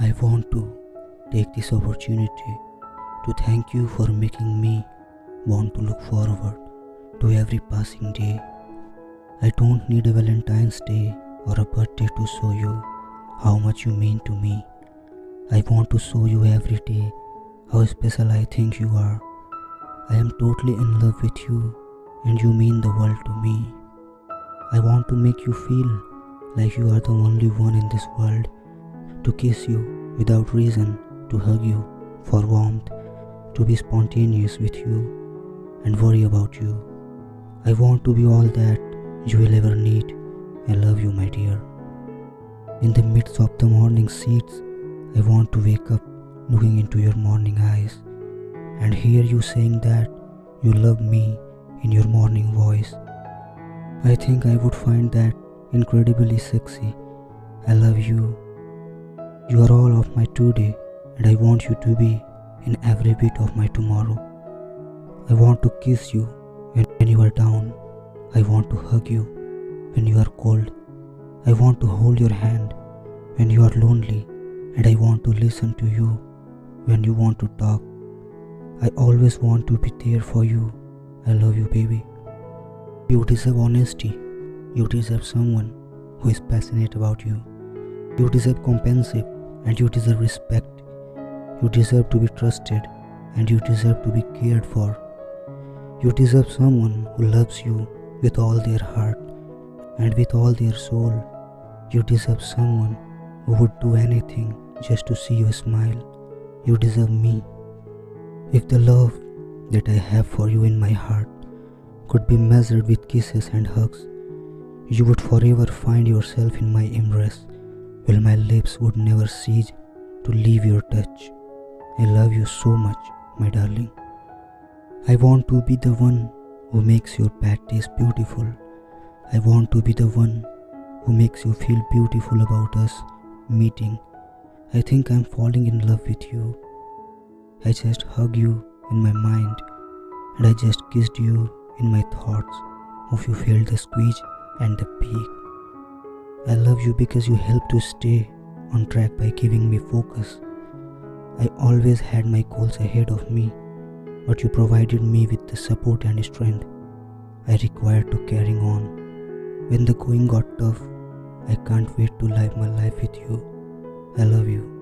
I want to take this opportunity to thank you for making me want to look forward to every passing day. I don't need a Valentine's Day or a birthday to show you how much you mean to me. I want to show you every day how special I think you are. I am totally in love with you and you mean the world to me. I want to make you feel like you are the only one in this world, to kiss you without reason, to hug you for warmth, to be spontaneous with you and worry about you. I want to be all that you will ever need. I love you, my dear. In the midst of the morning seats, I want to wake up looking into your morning eyes and hear you saying that you love me in your morning voice. I think I would find that incredibly sexy. I love you. You are all of my today, and I want you to be in every bit of my tomorrow. I want to kiss you when you are down. I want to hug you when you are cold. I want to hold your hand when you are lonely, and I want to listen to you when you want to talk. I always want to be there for you. I love you, baby. You deserve honesty. You deserve someone who is passionate about you. You deserve companionship and you deserve respect. You deserve to be trusted and you deserve to be cared for. You deserve someone who loves you with all their heart and with all their soul. You deserve someone who would do anything just to see you smile. You deserve me. If the love that I have for you in my heart could be measured with kisses and hugs, you would forever find yourself in my embrace, while my lips would never cease to leave your touch. I love you so much, my darling. I want to be the one who makes your bad days beautiful. I want to be the one who makes you feel beautiful about us meeting. I think I'm falling in love with you. I just hug you in my mind and I just kissed you in my thoughts of you felt the squeeze and the peak. I love you because you help to stay on track by giving me focus. I always had my goals ahead of me, but you provided me with the support and strength I required to carry on. When the going got tough, I can't wait to live my life with you. I love you.